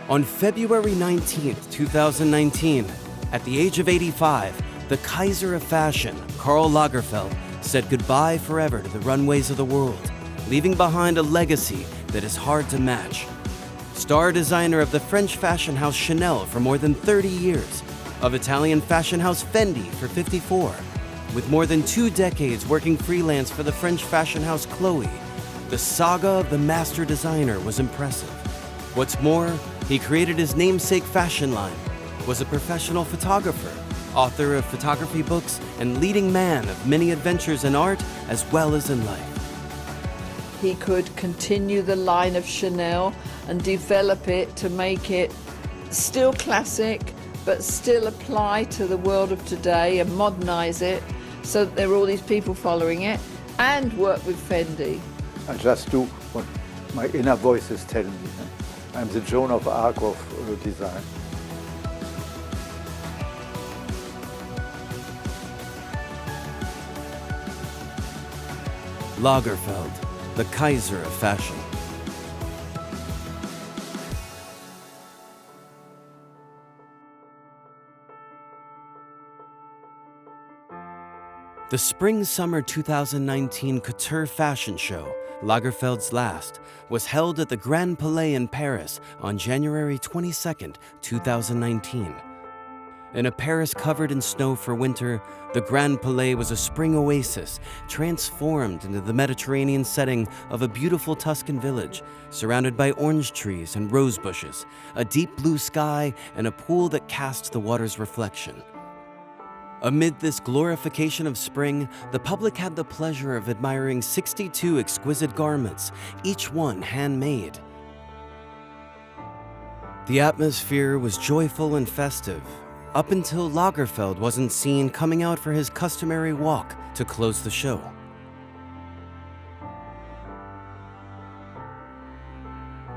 On February 19th, 2019, at the age of 85, the Kaiser of Fashion, Karl Lagerfeld, said goodbye forever to the runways of the world, leaving behind a legacy that is hard to match. Star designer of the French fashion house Chanel for more than 30 years, of Italian fashion house Fendi for 54, with more than 2 decades working freelance for the French fashion house Chloe, the saga of the master designer was impressive. What's more, he created his namesake fashion line, was a professional photographer, author of photography books, and leading man of many adventures in art as well as in life. He could continue the line of Chanel and develop it to make it still classic, but still apply to the world of today and modernize it so that there are all these people following it, and work with Fendi. I just do what my inner voice is telling me. I'm the Joan of Arc of design. Lagerfeld, the Kaiser of Fashion. The Spring-Summer 2019 Couture fashion show, Lagerfeld's last, was held at the Grand Palais in Paris on January 22, 2019. In a Paris covered in snow for winter, the Grand Palais was a spring oasis transformed into the Mediterranean setting of a beautiful Tuscan village, surrounded by orange trees and rose bushes, a deep blue sky, and a pool that cast the water's reflection. Amid this glorification of spring, the public had the pleasure of admiring 62 exquisite garments, each one handmade. The atmosphere was joyful and festive, up until Lagerfeld wasn't seen coming out for his customary walk to close the show.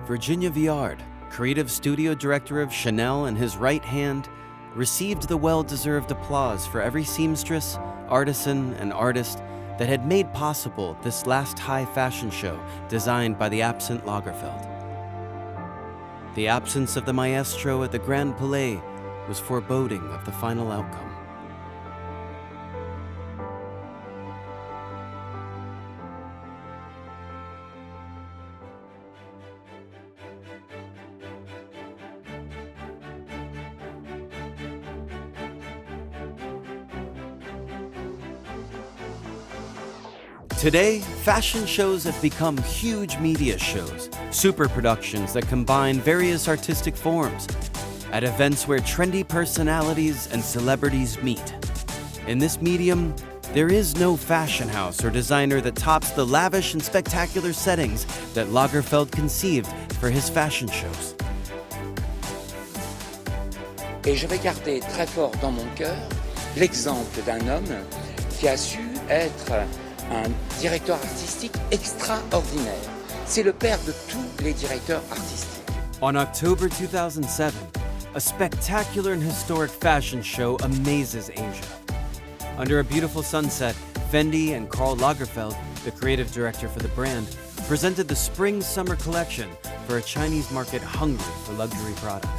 Virginia Viard, creative studio director of Chanel and his right hand, received the well-deserved applause for every seamstress, artisan, and artist that had made possible this last high fashion show designed by the absent Lagerfeld. The absence of the maestro at the Grand Palais was foreboding of the final outcome. Today, fashion shows have become huge media shows, super productions that combine various artistic forms at events where trendy personalities and celebrities meet. In this medium, there is no fashion house or designer that tops the lavish and spectacular settings that Lagerfeld conceived for his fashion shows. Et je vais garder très fort dans mon cœur l'exemple d'un homme qui a su être un directeur artistique extraordinaire. C'est le père de tous les directeurs artistiques. On October 2007, a spectacular and historic fashion show amazes Asia. Under a beautiful sunset, Fendi and Karl Lagerfeld, the creative director for the brand, presented the Spring-Summer collection for a Chinese market hungry for luxury products.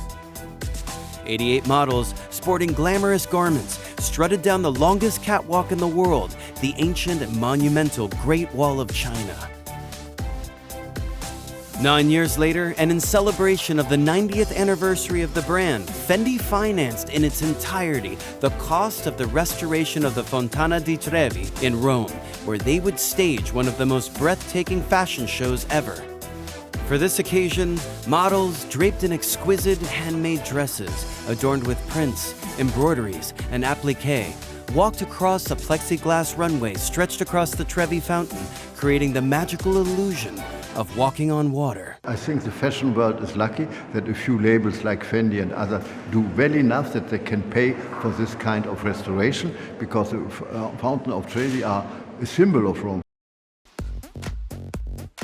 88 models sporting glamorous garments strutted down the longest catwalk in the world, the ancient and monumental Great Wall of China. 9 years later, and in celebration of the 90th anniversary of the brand, Fendi financed in its entirety the cost of the restoration of the Fontana di Trevi in Rome, where they would stage one of the most breathtaking fashion shows ever. For this occasion, models draped in exquisite handmade dresses, adorned with prints, embroideries, and appliques, walked across a plexiglass runway stretched across the Trevi fountain, creating the magical illusion of walking on water. I think the fashion world is lucky that a few labels like Fendi and others do well enough that they can pay for this kind of restoration, because the Fountain of Trevi are a symbol of Rome.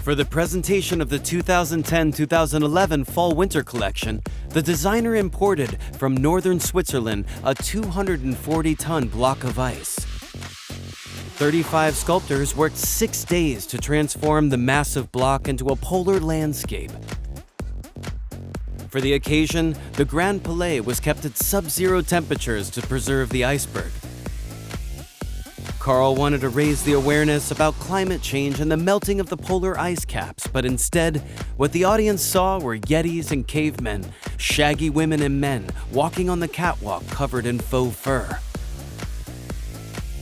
For the presentation of the 2010-2011 Fall-Winter collection, the designer imported from northern Switzerland a 240-ton block of ice. 35 sculptors worked 6 days to transform the massive block into a polar landscape. For the occasion, the Grand Palais was kept at sub-zero temperatures to preserve the iceberg. Karl wanted to raise the awareness about climate change and the melting of the polar ice caps, but instead, what the audience saw were yetis and cavemen, shaggy women and men walking on the catwalk covered in faux fur.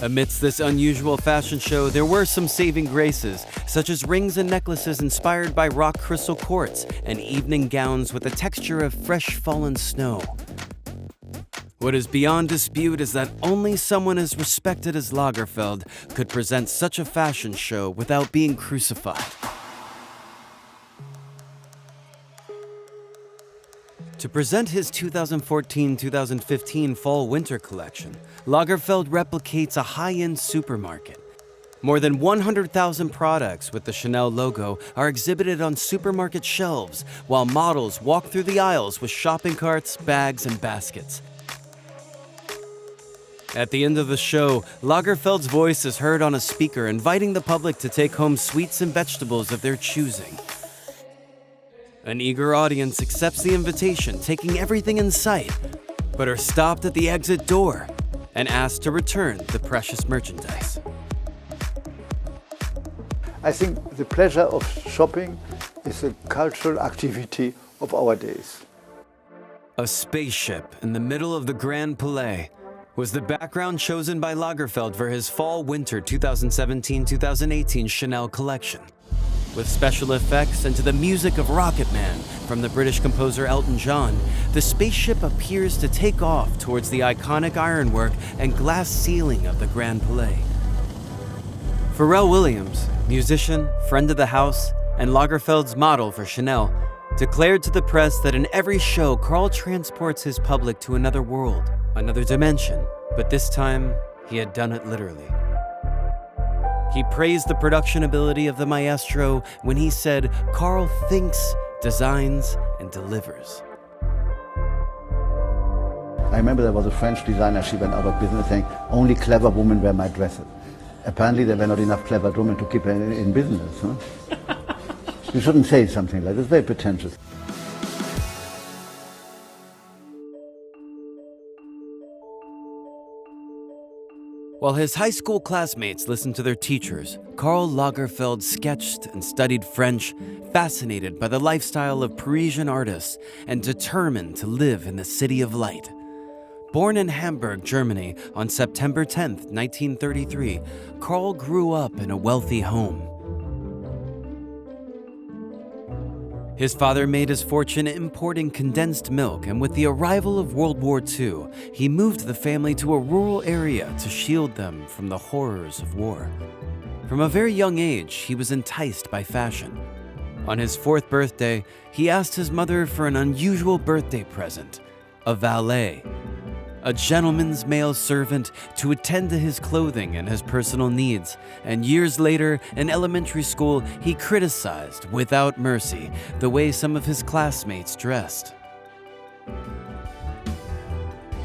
Amidst this unusual fashion show, there were some saving graces, such as rings and necklaces inspired by rock crystal quartz and evening gowns with the texture of fresh fallen snow. What is beyond dispute is that only someone as respected as Lagerfeld could present such a fashion show without being crucified. To present his 2014-2015 fall-winter collection, Lagerfeld replicates a high-end supermarket. More than 100,000 products with the Chanel logo are exhibited on supermarket shelves, while models walk through the aisles with shopping carts, bags, and baskets. At the end of the show, Lagerfeld's voice is heard on a speaker inviting the public to take home sweets and vegetables of their choosing. An eager audience accepts the invitation, taking everything in sight, but are stopped at the exit door and asked to return the precious merchandise. I think the pleasure of shopping is a cultural activity of our days. A spaceship in the middle of the Grand Palais was the background chosen by Lagerfeld for his fall-winter 2017-2018 Chanel collection. With special effects and to the music of Rocket Man from the British composer Elton John, the spaceship appears to take off towards the iconic ironwork and glass ceiling of the Grand Palais. Pharrell Williams, musician, friend of the house, and Lagerfeld's model for Chanel, declared to the press that in every show, Karl transports his public to another world, another dimension, but this time, he had done it literally. He praised the production ability of the maestro when he said, "Karl thinks, designs, and delivers." I remember there was a French designer, she went out of business saying, only clever women wear my dresses. Apparently there were not enough clever women to keep her in business. Huh? You shouldn't say something like this, it's very pretentious. While his high school classmates listened to their teachers, Karl Lagerfeld sketched and studied French, fascinated by the lifestyle of Parisian artists and determined to live in the City of Light. Born in Hamburg, Germany on September 10, 1933, Karl grew up in a wealthy home. His father made his fortune importing condensed milk, and with the arrival of World War II, he moved the family to a rural area to shield them from the horrors of war. From a very young age, he was enticed by fashion. On his 4th birthday, he asked his mother for an unusual birthday present, a valet, a gentleman's male servant to attend to his clothing and his personal needs, and years later, in elementary school, he criticized, without mercy, the way some of his classmates dressed.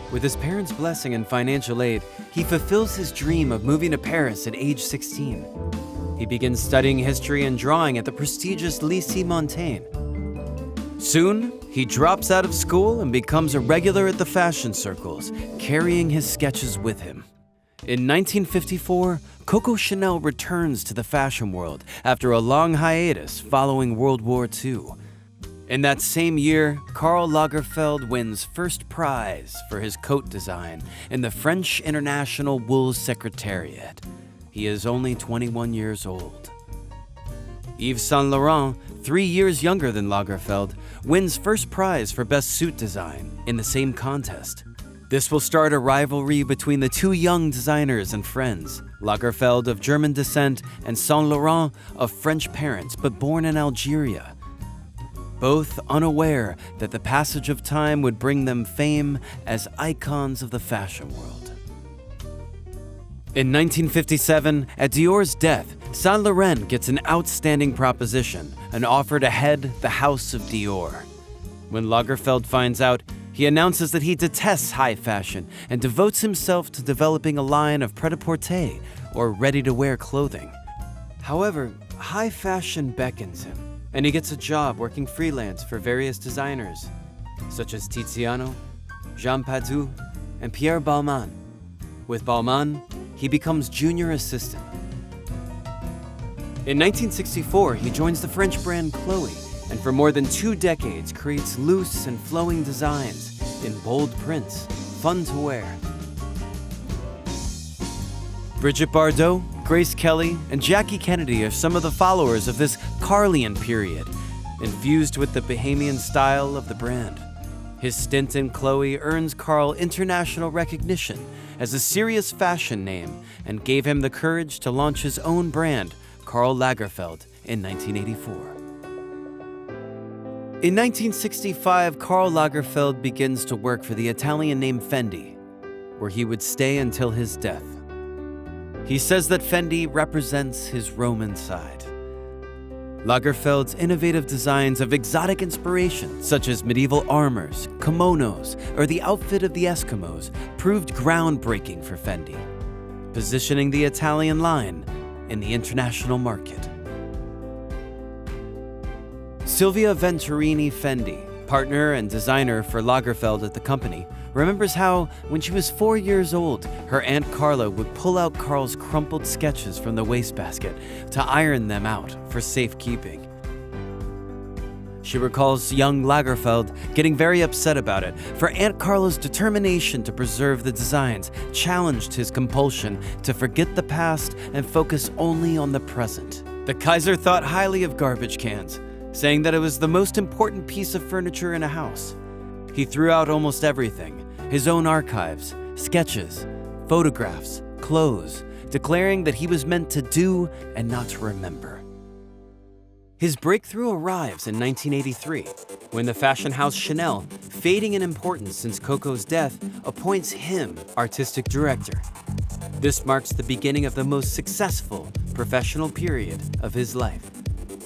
With his parents' blessing and financial aid, he fulfills his dream of moving to Paris at age 16. He begins studying history and drawing at the prestigious Lycée Montaigne. Soon, he drops out of school and becomes a regular at the fashion circles, carrying his sketches with him. In 1954, Coco Chanel returns to the fashion world after a long hiatus following World War II. In that same year, Karl Lagerfeld wins first prize for his coat design in the French International Wool Secretariat. He is only 21 years old. Yves Saint Laurent, 3 years younger than Lagerfeld, wins first prize for best suit design in the same contest. This will start a rivalry between the two young designers and friends, Lagerfeld of German descent and Saint Laurent of French parents but born in Algeria. Both unaware that the passage of time would bring them fame as icons of the fashion world. In 1957, at Dior's death, Saint Laurent gets an outstanding proposition, an offer to head the House of Dior. When Lagerfeld finds out, he announces that he detests high fashion and devotes himself to developing a line of pret-a-porter, or ready-to-wear clothing. However, high fashion beckons him, and he gets a job working freelance for various designers. such as Tiziano, Jean Patou, and Pierre Balmain. With Balmain, he becomes junior assistant. In 1964, he joins the French brand Chloe, and for more than 2 decades creates loose and flowing designs in bold prints, fun to wear. Brigitte Bardot, Grace Kelly, and Jackie Kennedy are some of the followers of this Karlian period, infused with the Bohemian style of the brand. His stint in Chloe earns Karl international recognition as a serious fashion name and gave him the courage to launch his own brand, Karl Lagerfeld, in 1984. In 1965, Karl Lagerfeld begins to work for the Italian name Fendi, where he would stay until his death. He says that Fendi represents his Roman side. Lagerfeld's innovative designs of exotic inspiration, such as medieval armors, kimonos, or the outfit of the Eskimos, proved groundbreaking for Fendi, positioning the Italian line in the international market. Silvia Venturini Fendi, partner and designer for Lagerfeld at the company, remembers how, when she was 4 years old, her Aunt Carla would pull out Karl's crumpled sketches from the wastebasket to iron them out for safekeeping. She recalls young Lagerfeld getting very upset about it, for Aunt Carla's determination to preserve the designs challenged his compulsion to forget the past and focus only on the present. The Kaiser thought highly of garbage cans, saying that it was the most important piece of furniture in a house. He threw out almost everything, his own archives, sketches, photographs, clothes, declaring that he was meant to do and not to remember. His breakthrough arrives in 1983, when the fashion house Chanel, fading in importance since Coco's death, appoints him artistic director. This marks the beginning of the most successful professional period of his life.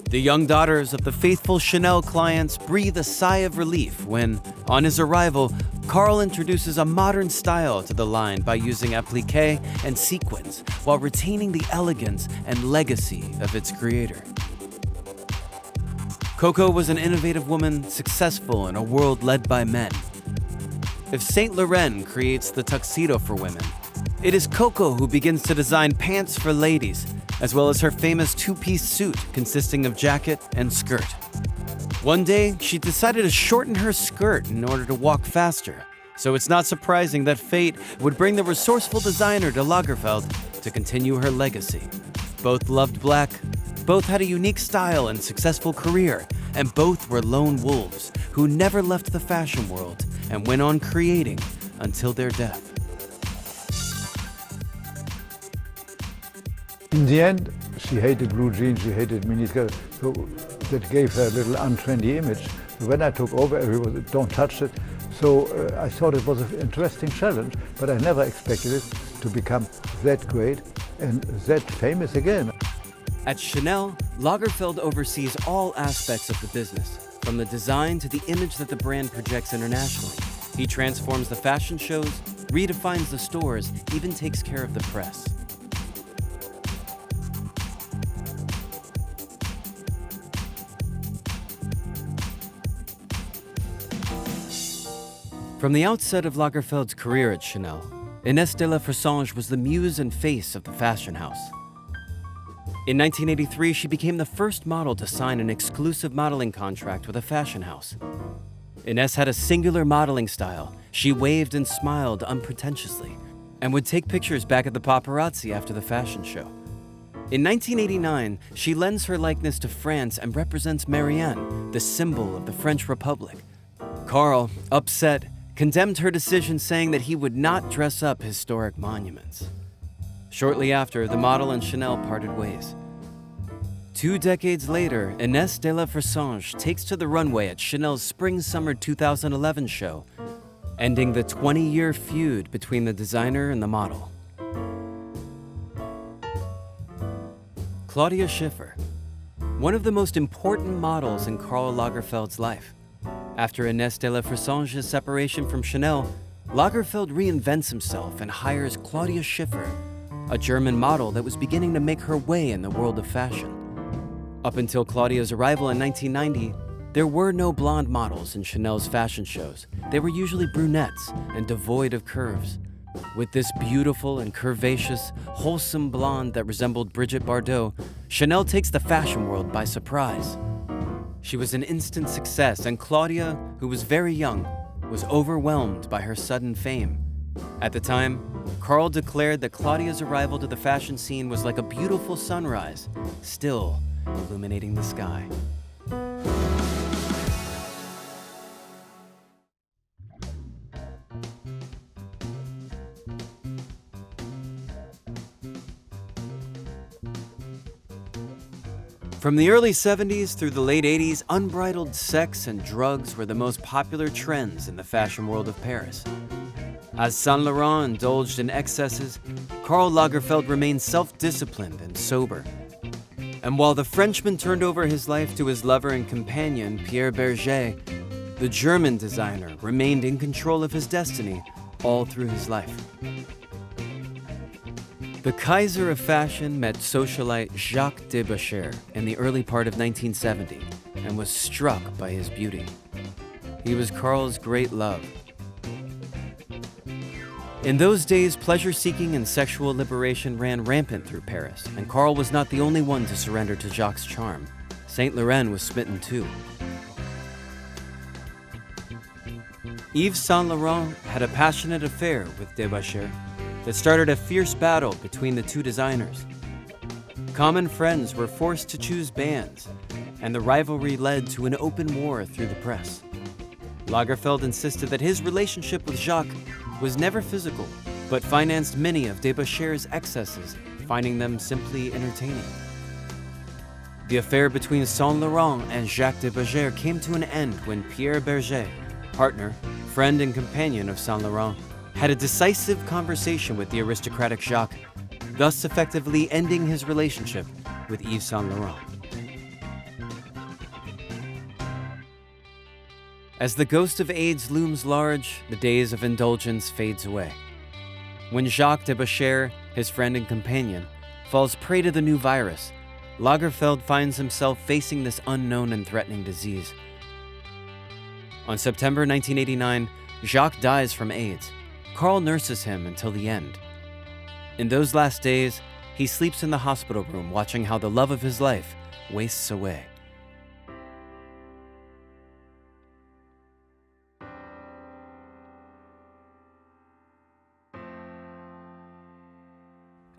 The young daughters of the faithful Chanel clients breathe a sigh of relief when, on his arrival, Karl introduces a modern style to the line by using appliqué and sequins while retaining the elegance and legacy of its creator. Coco was an innovative woman successful in a world led by men. If Saint Laurent creates the tuxedo for women, it is Coco who begins to design pants for ladies, as well as her famous 2-piece suit consisting of jacket and skirt. One day, she decided to shorten her skirt in order to walk faster, so it's not surprising that fate would bring the resourceful designer to Lagerfeld to continue her legacy. Both loved black, both had a unique style and successful career, and both were lone wolves who never left the fashion world and went on creating until their death. In the end, she hated blue jeans, she hated miniskirt, so that gave her a little untrendy image. When I took over, everyone said, don't touch it. So I thought it was an interesting challenge, but I never expected it to become that great and that famous again. At Chanel, Lagerfeld oversees all aspects of the business, from the design to the image that the brand projects internationally. He transforms the fashion shows, redefines the stores, even takes care of the press. From the outset of Lagerfeld's career at Chanel, Inès de la Fressange was the muse and face of the fashion house. In 1983, she became the first model to sign an exclusive modeling contract with a fashion house. Inès had a singular modeling style. She waved and smiled unpretentiously and would take pictures back at the paparazzi after the fashion show. In 1989, she lends her likeness to France and represents Marianne, the symbol of the French Republic. Karl, upset, condemned her decision, saying that he would not dress up historic monuments. Shortly after, the model and Chanel parted ways. 2 decades later, Inès de la Fressange takes to the runway at Chanel's Spring-Summer 2011 show, ending the 20-year feud between the designer and the model. Claudia Schiffer, one of the most important models in Karl Lagerfeld's life. After Inès de la Fressange's separation from Chanel, Lagerfeld reinvents himself and hires Claudia Schiffer, a German model that was beginning to make her way in the world of fashion. Up until Claudia's arrival in 1990, There were no blonde models in Chanel's fashion shows. They were usually brunettes and devoid of curves. With this beautiful and curvaceous, wholesome blonde that resembled Brigitte Bardot, Chanel takes the fashion world by surprise. She was an instant success, and Claudia, who was very young, was overwhelmed by her sudden fame. At the time, Karl declared that Claudia's arrival to the fashion scene was like a beautiful sunrise, still illuminating the sky. From the early 70s through the late 80s, unbridled sex and drugs were the most popular trends in the fashion world of Paris. As Saint Laurent indulged in excesses, Karl Lagerfeld remained self-disciplined and sober. And while the Frenchman turned over his life to his lover and companion, Pierre Berger, the German designer remained in control of his destiny all through his life. The Kaiser of Fashion met socialite Jacques Debaucher in the early part of 1970 and was struck by his beauty. He was Karl's great love. In those days, pleasure-seeking and sexual liberation ran rampant through Paris, and Karl was not the only one to surrender to Jacques' charm. Saint Laurent was smitten too. Yves Saint Laurent had a passionate affair with Debaucher that started a fierce battle between the two designers. Common friends were forced to choose bands, and the rivalry led to an open war through the press. Lagerfeld insisted that his relationship with Jacques was never physical, but financed many of Debaucher's excesses, finding them simply entertaining. The affair between Saint Laurent and Jacques Debaucher came to an end when Pierre Berger, partner, friend, and companion of Saint Laurent, had a decisive conversation with the aristocratic Jacques, thus effectively ending his relationship with Yves Saint Laurent. As the ghost of AIDS looms large, the days of indulgence fades away. When Jacques Debaucher, his friend and companion, falls prey to the new virus, Lagerfeld finds himself facing this unknown and threatening disease. On September 1989, Jacques dies from AIDS. Karl nurses him until the end. In those last days, he sleeps in the hospital room watching how the love of his life wastes away.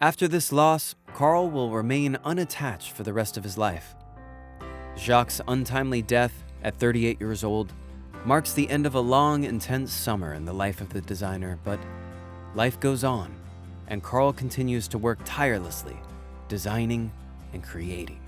After this loss, Karl will remain unattached for the rest of his life. Jacques' untimely death at 38 years old marks the end of a long, intense summer in the life of the designer, but life goes on, and Karl continues to work tirelessly, designing and creating.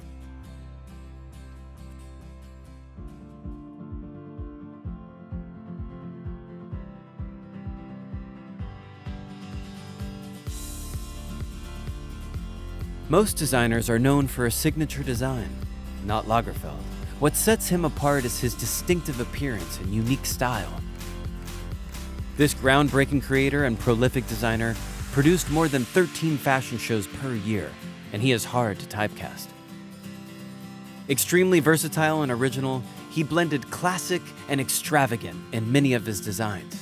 Most designers are known for a signature design, not Lagerfeld. What sets him apart is his distinctive appearance and unique style. This groundbreaking creator and prolific designer produced more than 13 fashion shows per year, and he is hard to typecast. Extremely versatile and original, he blended classic and extravagant in many of his designs.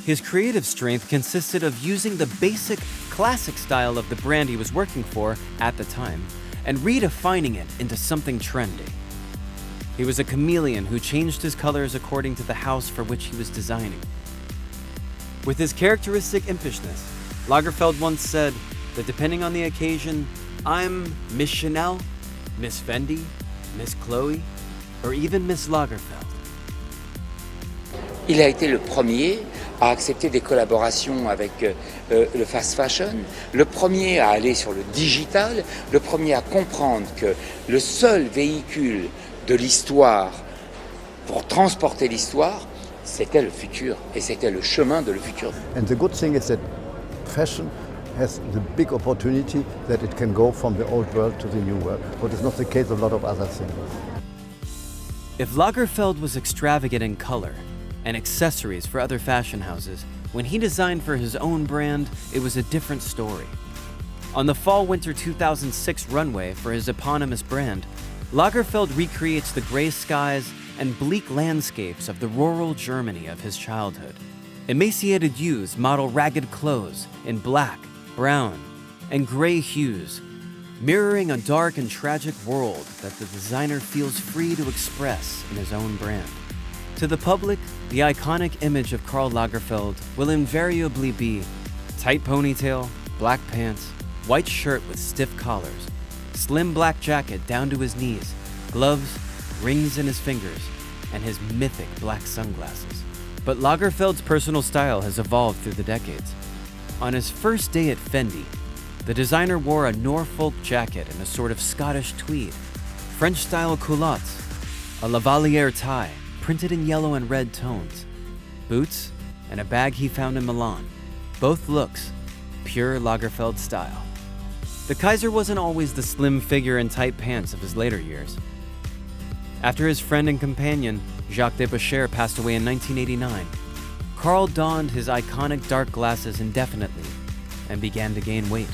His creative strength consisted of using the basic, classic style of the brand he was working for at the time and redefining it into something trendy. He was a chameleon who changed his colors according to the house for which he was designing. With his characteristic impishness, Lagerfeld once said that depending on the occasion, I'm Miss Chanel, Miss Fendi, Miss Chloe, or even Miss Lagerfeld. Il a été le premier à accepter des collaborations avec le fast fashion, le premier à aller sur le digital, le premier à comprendre que le seul véhicule de l'histoire pour transporter l'histoire, c'était le futur et c'était le chemin de le futur. And the good thing is that fashion has the big opportunity that it can go from the old world to the new world, but it's not the case of a lot of other things. If Lagerfeld was extravagant in color and accessories for other fashion houses, when he designed for his own brand, it was a different story. On the Fall-Winter 2006 runway for his eponymous brand, Lagerfeld recreates the gray skies and bleak landscapes of the rural Germany of his childhood. Emaciated youths model ragged clothes in black, brown, and gray hues, mirroring a dark and tragic world that the designer feels free to express in his own brand. To the public, the iconic image of Karl Lagerfeld will invariably be tight ponytail, black pants, white shirt with stiff collars, slim black jacket down to his knees, gloves, rings in his fingers, and his mythic black sunglasses. But Lagerfeld's personal style has evolved through the decades. On his first day at Fendi, the designer wore a Norfolk jacket and a sort of Scottish tweed, French-style culottes, a lavalier tie printed in yellow and red tones, boots, and a bag he found in Milan. Both looks pure Lagerfeld style. The Kaiser wasn't always the slim figure and tight pants of his later years. After his friend and companion, Jacques Deboucher, passed away in 1989, Karl donned his iconic dark glasses indefinitely and began to gain weight.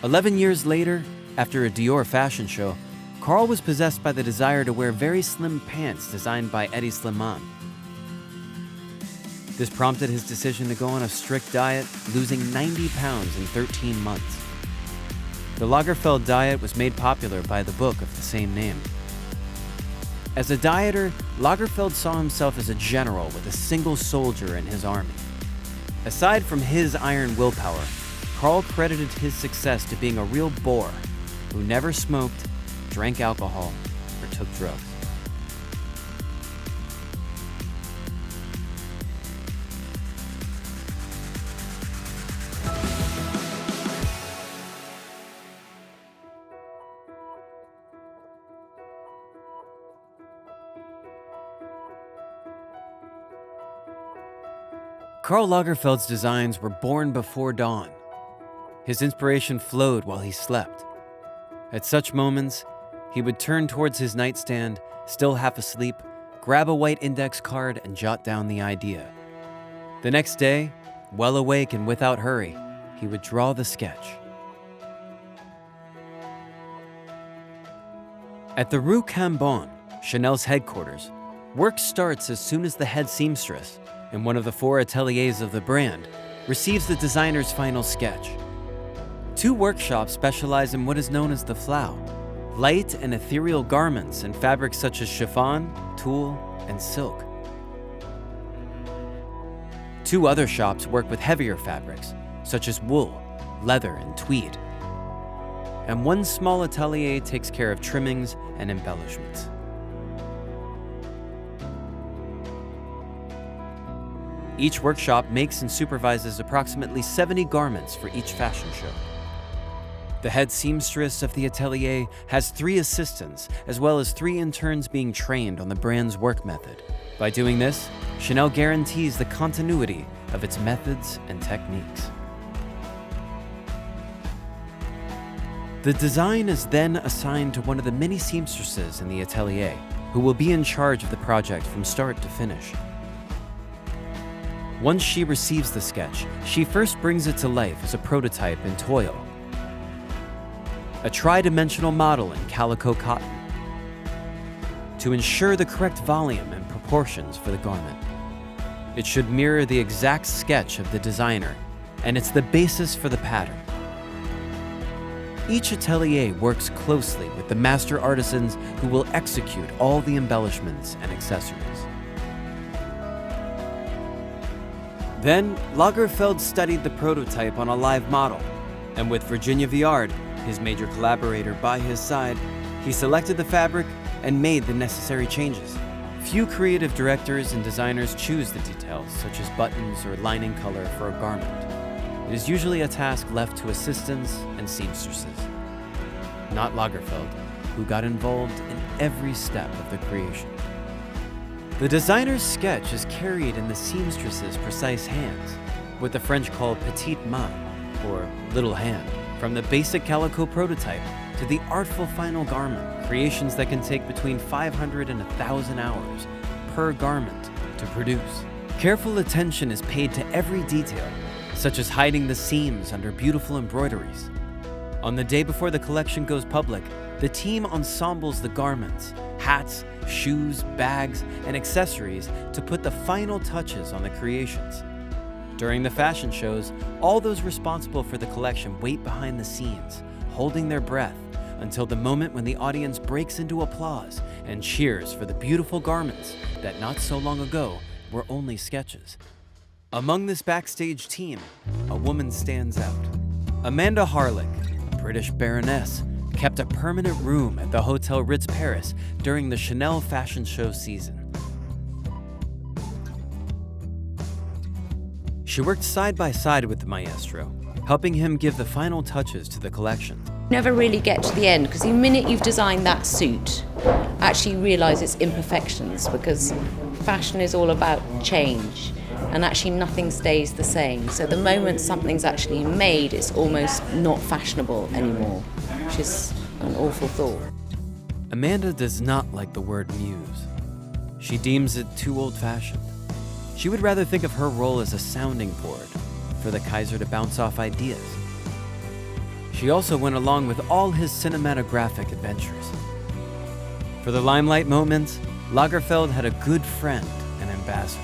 11 years later, after a Dior fashion show, Karl was possessed by the desire to wear very slim pants designed by Eddie Slimane. This prompted his decision to go on a strict diet, losing 90 pounds in 13 months. The Lagerfeld diet was made popular by the book of the same name. As a dieter, Lagerfeld saw himself as a general with a single soldier in his army. Aside from his iron willpower, Karl credited his success to being a real bore who never smoked, drank alcohol, or took drugs. Karl Lagerfeld's designs were born before dawn. His inspiration flowed while he slept. At such moments, he would turn towards his nightstand, still half asleep, grab a white index card and jot down the idea. The next day, well awake and without hurry, he would draw the sketch. At the Rue Cambon, Chanel's headquarters, work starts as soon as the head seamstress, in one of the 4 ateliers of the brand, receives the designer's final sketch. 2 workshops specialize in what is known as the flau, light and ethereal garments in fabrics such as chiffon, tulle, and silk. 2 other shops work with heavier fabrics, such as wool, leather, and tweed. And 1 small atelier takes care of trimmings and embellishments. Each workshop makes and supervises approximately 70 garments for each fashion show. The head seamstress of the atelier has 3 assistants, as well as 3 interns being trained on the brand's work method. By doing this, Chanel guarantees the continuity of its methods and techniques. The design is then assigned to one of the many seamstresses in the atelier, who will be in charge of the project from start to finish. Once she receives the sketch, she first brings it to life as a prototype in toile, a tri-dimensional model in calico cotton, to ensure the correct volume and proportions for the garment. It should mirror the exact sketch of the designer, and it's the basis for the pattern. Each atelier works closely with the master artisans who will execute all the embellishments and accessories. Then, Lagerfeld studied the prototype on a live model, and with Virginia Viard, his major collaborator, by his side, he selected the fabric and made the necessary changes. Few creative directors and designers choose the details, such as buttons or lining color for a garment. It is usually a task left to assistants and seamstresses. Not Lagerfeld, who got involved in every step of the creation. The designer's sketch is carried in the seamstress's precise hands, what the French call petite main, or little hand. From the basic calico prototype to the artful final garment, creations that can take between 500 and 1,000 hours per garment to produce. Careful attention is paid to every detail, such as hiding the seams under beautiful embroideries. On the day before the collection goes public, the team ensembles the garments, hats, shoes, bags, and accessories to put the final touches on the creations. During the fashion shows, all those responsible for the collection wait behind the scenes, holding their breath until the moment when the audience breaks into applause and cheers for the beautiful garments that not so long ago were only sketches. Among this backstage team, a woman stands out. Amanda Harlick, British Baroness, kept a permanent room at the Hotel Ritz Paris during the Chanel fashion show season. She worked side by side with the maestro, helping him give the final touches to the collection. Never really get to the end, because the minute you've designed that suit, actually realise its imperfections, because fashion is all about change, and actually nothing stays the same. So the moment something's actually made, it's almost not fashionable anymore, which is an awful thought. Amanda does not like the word muse. She deems it too old-fashioned. She would rather think of her role as a sounding board for the Kaiser to bounce off ideas. She also went along with all his cinematographic adventures. For the limelight moments, Lagerfeld had a good friend and ambassador.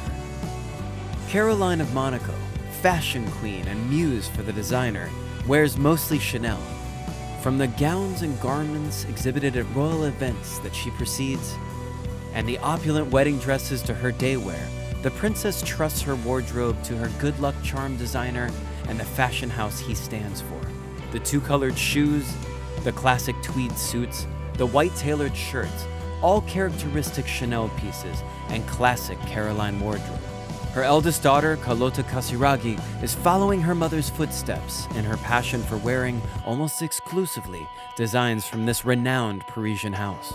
Caroline of Monaco, fashion queen and muse for the designer, wears mostly Chanel. From the gowns and garments exhibited at royal events that she precedes, and the opulent wedding dresses to her day wear, the princess trusts her wardrobe to her good luck charm designer and the fashion house he stands for. The two-colored shoes, the classic tweed suits, the white tailored shirts, all characteristic Chanel pieces and classic Caroline wardrobe. Her eldest daughter, Carlotta Casiraghi, is following her mother's footsteps in her passion for wearing, almost exclusively, designs from this renowned Parisian house.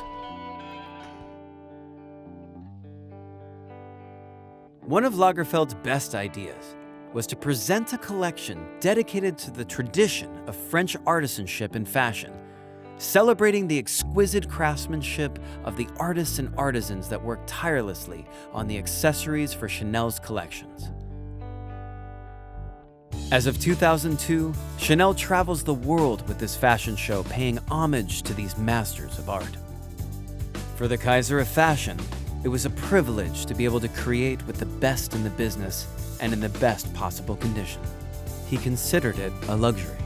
One of Lagerfeld's best ideas was to present a collection dedicated to the tradition of French artisanship in fashion, celebrating the exquisite craftsmanship of the artists and artisans that worked tirelessly on the accessories for Chanel's collections. As of 2002, Chanel travels the world with this fashion show, paying homage to these masters of art. For the Kaiser of Fashion, it was a privilege to be able to create with the best in the business and in the best possible condition. He considered it a luxury.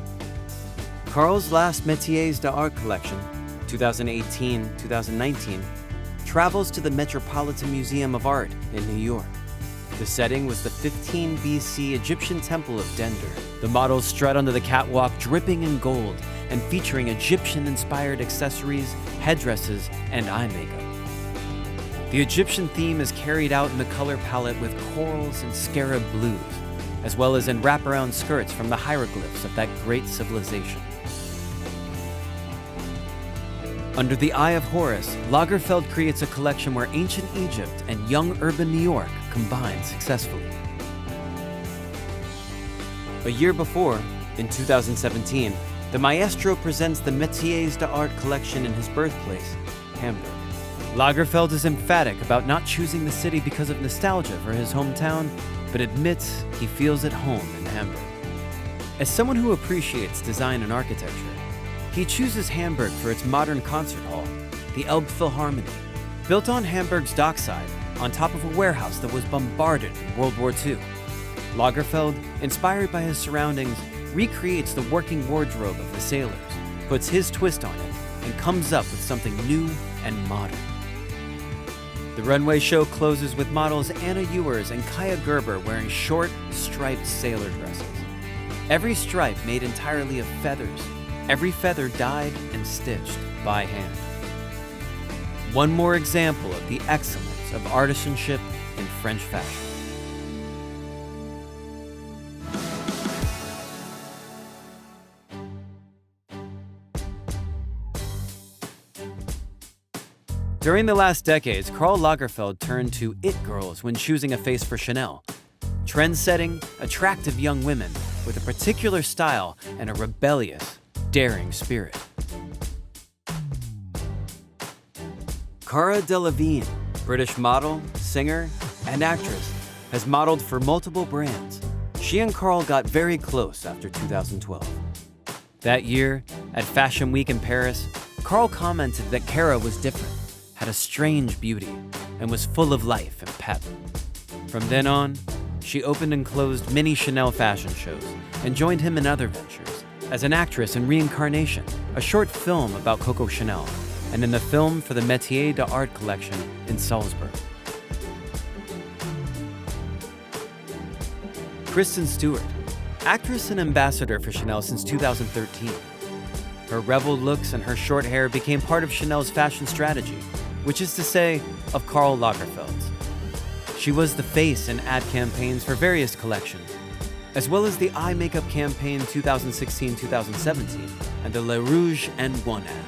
Karl's last Métiers d'Art collection, 2018-2019, travels to the Metropolitan Museum of Art in New York. The setting was the 15 BC Egyptian temple of Dendor. The models strut onto the catwalk dripping in gold and featuring Egyptian-inspired accessories, headdresses, and eye makeup. The Egyptian theme is carried out in the color palette with corals and scarab blues, as well as in wraparound skirts from the hieroglyphs of that great civilization. Under the eye of Horus, Lagerfeld creates a collection where ancient Egypt and young urban New York combine successfully. A year before, in 2017, the maestro presents the Métiers d'Art collection in his birthplace, Hamburg. Lagerfeld is emphatic about not choosing the city because of nostalgia for his hometown, but admits he feels at home in Hamburg. As someone who appreciates design and architecture, he chooses Hamburg for its modern concert hall, the Elbphilharmonie, built on Hamburg's dockside on top of a warehouse that was bombarded in World War II. Lagerfeld, inspired by his surroundings, recreates the working wardrobe of the sailors, puts his twist on it, and comes up with something new and modern. The runway show closes with models Anna Ewers and Kaya Gerber wearing short, striped sailor dresses. Every stripe made entirely of feathers, every feather dyed and stitched by hand. One more example of the excellence of artisanship in French fashion. During the last decades, Karl Lagerfeld turned to it girls when choosing a face for Chanel. Trend-setting, attractive young women with a particular style and a rebellious, daring spirit. Cara Delevingne, British model, singer, and actress, has modeled for multiple brands. She and Karl got very close after 2012. That year, at Fashion Week in Paris, Karl commented that Kara was different, had a strange beauty, and was full of life and pep. From then on, she opened and closed many Chanel fashion shows and joined him in other ventures, as an actress in Reincarnation, a short film about Coco Chanel, and in the film for the Métier d'Art collection in Salzburg. Kristen Stewart, actress and ambassador for Chanel since 2013. Her rebel looks and her short hair became part of Chanel's fashion strategy, which is to say, of Karl Lagerfeld's. She was the face in ad campaigns for various collections, as well as the eye makeup campaign 2016-2017 and the Le Rouge and One ad.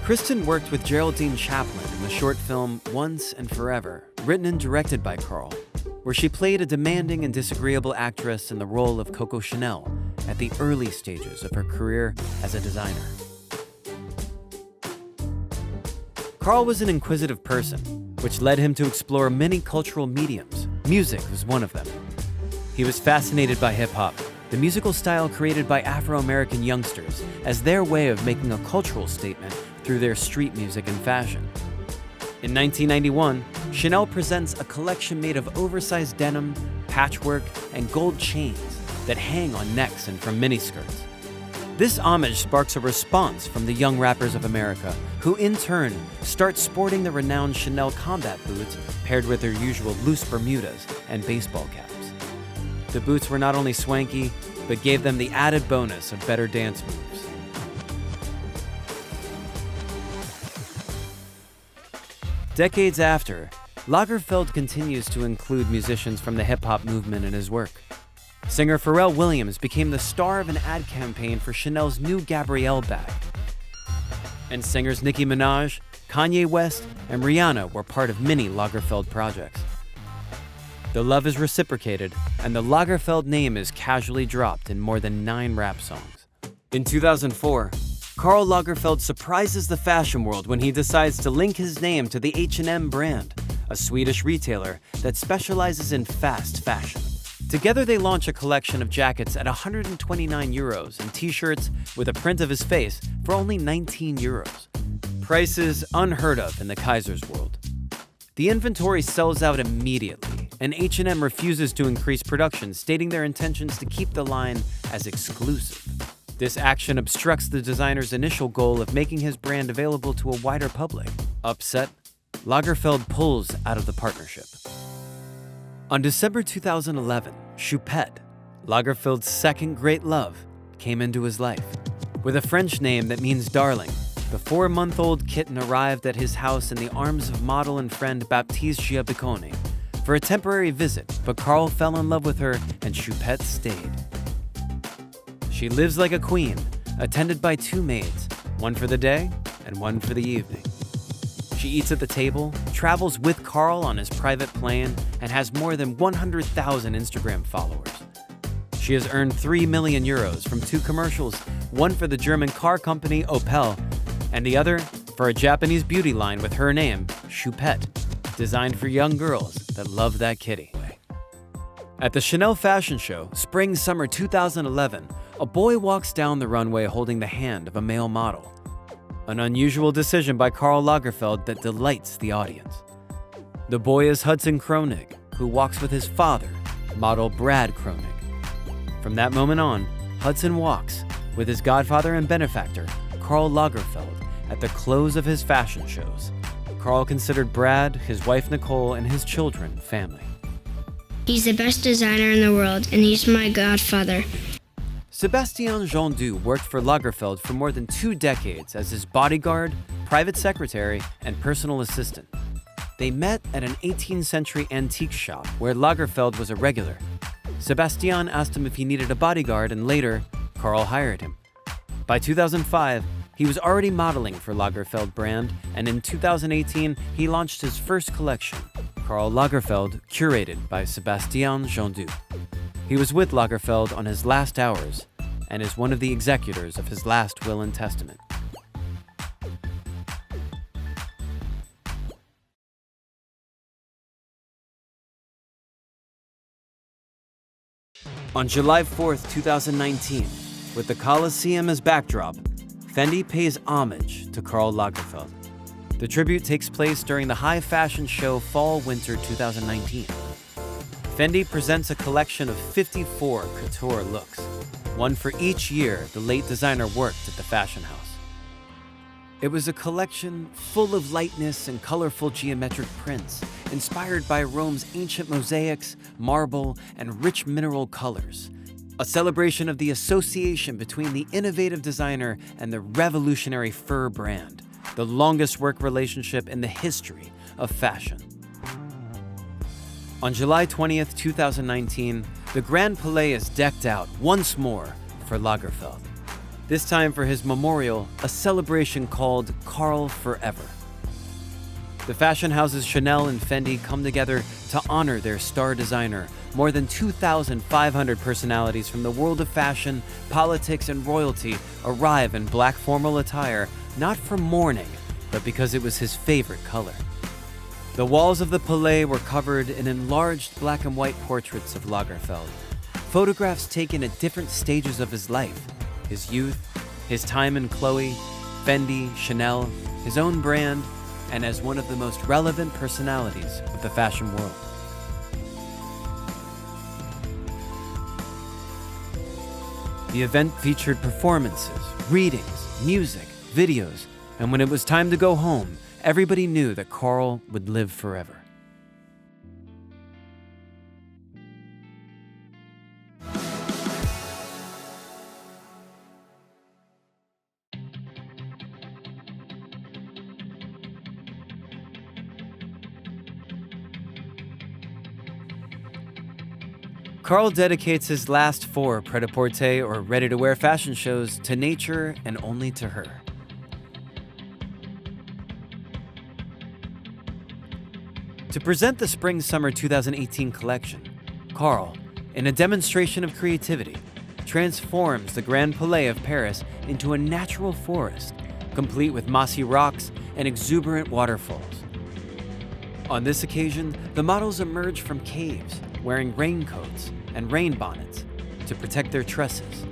Kristen worked with Geraldine Chaplin in the short film Once and Forever, written and directed by Karl, where she played a demanding and disagreeable actress in the role of Coco Chanel at the early stages of her career as a designer. Karl was an inquisitive person, which led him to explore many cultural mediums. Music was one of them. He was fascinated by hip-hop, the musical style created by Afro-American youngsters as their way of making a cultural statement through their street music and fashion. In 1991, Chanel presents a collection made of oversized denim, patchwork, and gold chains that hang on necks and from miniskirts. This homage sparks a response from the young rappers of America, who in turn start sporting the renowned Chanel combat boots paired with their usual loose Bermudas and baseball caps. The boots were not only swanky, but gave them the added bonus of better dance moves. Decades after, Lagerfeld continues to include musicians from the hip-hop movement in his work. Singer Pharrell Williams became the star of an ad campaign for Chanel's new Gabrielle bag. And singers Nicki Minaj, Kanye West, and Rihanna were part of many Lagerfeld projects. The love is reciprocated, and the Lagerfeld name is casually dropped in more than 9 rap songs. In 2004, Karl Lagerfeld surprises the fashion world when he decides to link his name to the H&M brand, a Swedish retailer that specializes in fast fashion. Together they launch a collection of jackets at 129 euros and t-shirts with a print of his face for only 19 euros. Prices unheard of in the Kaiser's world. The inventory sells out immediately, and H&M refuses to increase production, stating their intentions to keep the line as exclusive. This action obstructs the designer's initial goal of making his brand available to a wider public. Upset, Lagerfeld pulls out of the partnership. On December 2011, Choupette, Lagerfeld's second great love, came into his life. With a French name that means darling, the 4-month-old kitten arrived at his house in the arms of model and friend Baptiste Giabicone for a temporary visit, but Karl fell in love with her and Choupette stayed. She lives like a queen, attended by 2 maids, one for the day and one for the evening. She eats at the table, travels with Karl on his private plane, and has more than 100,000 Instagram followers. She has earned 3 million euros from 2 commercials, one for the German car company Opel, and the other for a Japanese beauty line with her name, Choupette, designed for young girls that love that kitty. At the Chanel fashion show, Spring-Summer 2011, a boy walks down the runway holding the hand of a male model. An unusual decision by Karl Lagerfeld that delights the audience. The boy is Hudson Kronig, who walks with his father, model Brad Kronig. From that moment on, Hudson walks with his godfather and benefactor, Karl Lagerfeld, at the close of his fashion shows. Karl considered Brad, his wife Nicole, and his children family. He's the best designer in the world, and he's my godfather. Sébastien Jondu worked for Lagerfeld for more than 2 decades as his bodyguard, private secretary, and personal assistant. They met at an 18th century antique shop where Lagerfeld was a regular. Sébastien asked him if he needed a bodyguard, and later, Karl hired him. By 2005, he was already modeling for Lagerfeld brand, and in 2018, he launched his first collection, Karl Lagerfeld, curated by Sébastien Jondu. He was with Lagerfeld on his last hours and is one of the executors of his last will and testament. On July 4th, 2019, with the Colosseum as backdrop, Fendi pays homage to Karl Lagerfeld. The tribute takes place during the high fashion show Fall-Winter 2019. Fendi presents a collection of 54 couture looks, one for each year the late designer worked at the fashion house. It was a collection full of lightness and colorful geometric prints, inspired by Rome's ancient mosaics, marble, and rich mineral colors. A celebration of the association between the innovative designer and the revolutionary fur brand, the longest work relationship in the history of fashion. On July 20th, 2019, the Grand Palais is decked out once more for Lagerfeld. This time for his memorial, a celebration called Karl Forever. The fashion houses Chanel and Fendi come together to honor their star designer. More than 2,500 personalities from the world of fashion, politics, and royalty arrive in black formal attire, not for mourning, but because it was his favorite color. The walls of the Palais were covered in enlarged black and white portraits of Lagerfeld, photographs taken at different stages of his life, his youth, his time in Chloe, Fendi, Chanel, his own brand, and as one of the most relevant personalities of the fashion world. The event featured performances, readings, music, videos, and when it was time to go home, everybody knew that Karl would live forever. Karl dedicates his last 4 pret-a-porter or ready-to-wear fashion shows to nature and only to her. To present the Spring-Summer 2018 collection, Karl, in a demonstration of creativity, transforms the Grand Palais of Paris into a natural forest, complete with mossy rocks and exuberant waterfalls. On this occasion, the models emerge from caves, wearing raincoats and rain bonnets to protect their tresses.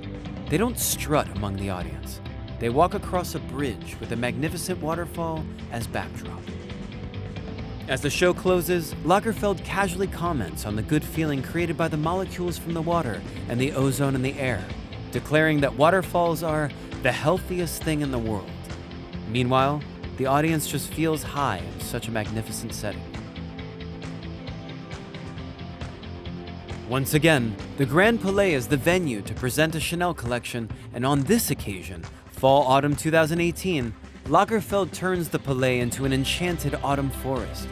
They don't strut among the audience. They walk across a bridge with a magnificent waterfall as backdrop. As the show closes, Lagerfeld casually comments on the good feeling created by the molecules from the water and the ozone in the air, declaring that waterfalls are the healthiest thing in the world. Meanwhile, the audience just feels high in such a magnificent setting. Once again, the Grand Palais is the venue to present a Chanel collection, and on this occasion, Fall-Autumn 2018, Lagerfeld turns the Palais into an enchanted autumn forest.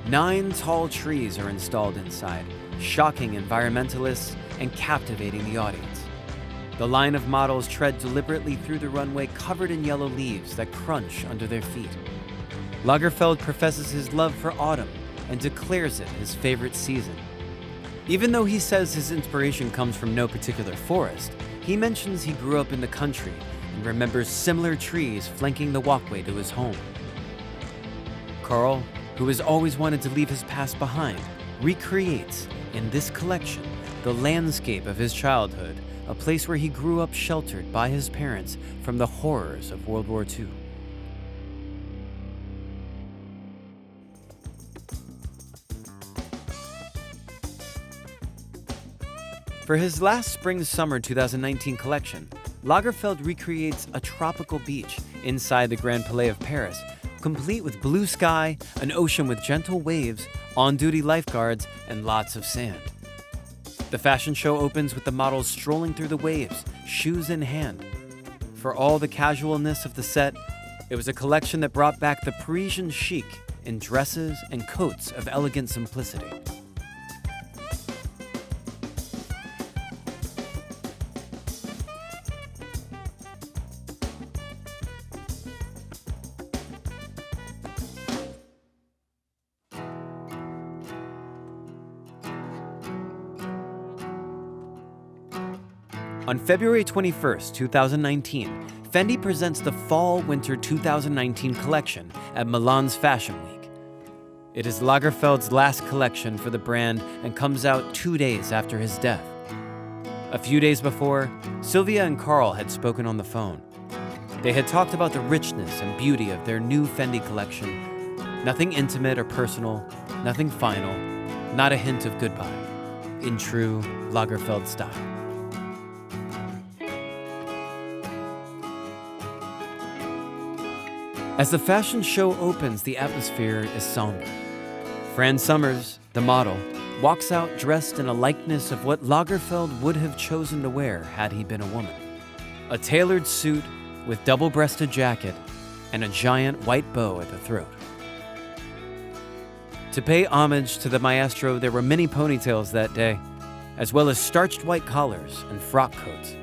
9 tall trees are installed inside, shocking environmentalists and captivating the audience. The line of models tread deliberately through the runway covered in yellow leaves that crunch under their feet. Lagerfeld professes his love for autumn and declares it his favorite season. Even though he says his inspiration comes from no particular forest, he mentions he grew up in the country and remembers similar trees flanking the walkway to his home. Karl, who has always wanted to leave his past behind, recreates, in this collection, the landscape of his childhood, a place where he grew up sheltered by his parents from the horrors of World War II. For his last Spring-Summer 2019 collection, Lagerfeld recreates a tropical beach inside the Grand Palais of Paris, complete with blue sky, an ocean with gentle waves, on-duty lifeguards, and lots of sand. The fashion show opens with the models strolling through the waves, shoes in hand. For all the casualness of the set, it was a collection that brought back the Parisian chic in dresses and coats of elegant simplicity. On February 21st, 2019, Fendi presents the Fall-Winter 2019 collection at Milan's Fashion Week. It is Lagerfeld's last collection for the brand and comes out 2 days after his death. A few days before, Sylvia and Karl had spoken on the phone. They had talked about the richness and beauty of their new Fendi collection. Nothing intimate or personal, nothing final, not a hint of goodbye, in true Lagerfeld style. As the fashion show opens, the atmosphere is somber. Fran Summers, the model, walks out dressed in a likeness of what Lagerfeld would have chosen to wear had he been a woman. A tailored suit with double-breasted jacket and a giant white bow at the throat. To pay homage to the maestro, there were many ponytails that day, as well as starched white collars and frock coats,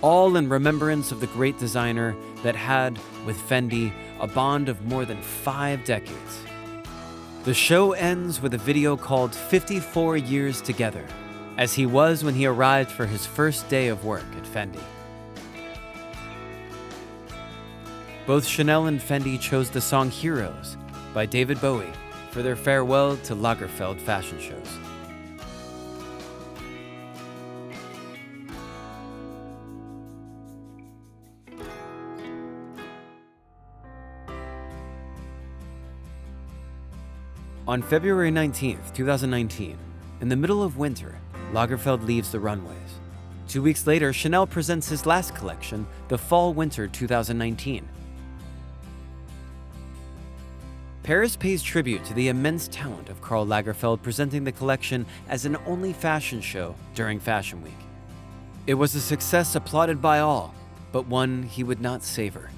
all in remembrance of the great designer that had, with Fendi, a bond of more than 5 decades. The show ends with a video called 54 Years Together, as he was when he arrived for his first day of work at Fendi. Both Chanel and Fendi chose the song Heroes by David Bowie for their farewell to Lagerfeld fashion shows. On February 19th, 2019, in the middle of winter, Lagerfeld leaves the runways. 2 weeks later, Chanel presents his last collection, the Fall-Winter 2019. Paris pays tribute to the immense talent of Karl Lagerfeld, presenting the collection as an only fashion show during Fashion Week. It was a success applauded by all, but one he would not savor.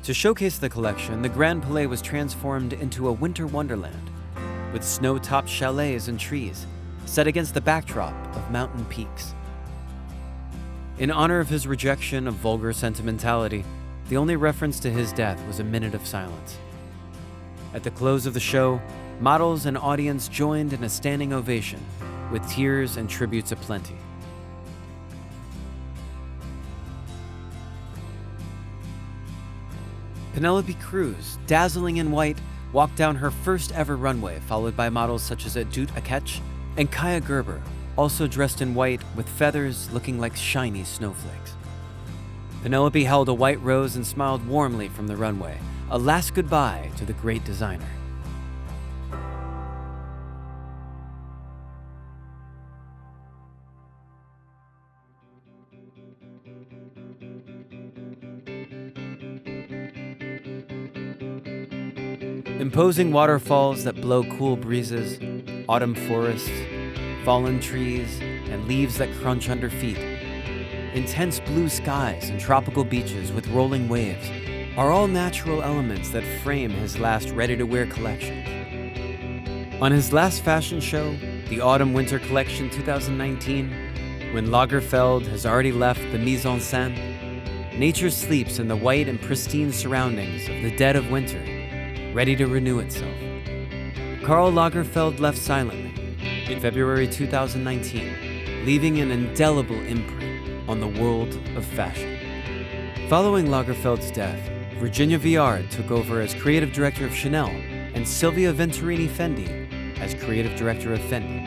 To showcase the collection, the Grand Palais was transformed into a winter wonderland, with snow-topped chalets and trees, set against the backdrop of mountain peaks. In honor of his rejection of vulgar sentimentality, the only reference to his death was a minute of silence. At the close of the show, models and audience joined in a standing ovation, with tears and tributes aplenty. Penelope Cruz, dazzling in white, walked down her first ever runway, followed by models such as Adut Akech and Kaya Gerber, also dressed in white with feathers looking like shiny snowflakes. Penelope held a white rose and smiled warmly from the runway, a last goodbye to the great designer. Imposing waterfalls that blow cool breezes, autumn forests, fallen trees, and leaves that crunch under feet, intense blue skies and tropical beaches with rolling waves are all natural elements that frame his last ready-to-wear collection. On his last fashion show, the Autumn-Winter Collection 2019, when Lagerfeld has already left the mise-en-scène, nature sleeps in the white and pristine surroundings of the dead of winter, ready to renew itself. Karl Lagerfeld left silently in February 2019, leaving an indelible imprint on the world of fashion. Following Lagerfeld's death, Virginia Viard took over as creative director of Chanel and Silvia Venturini Fendi as creative director of Fendi.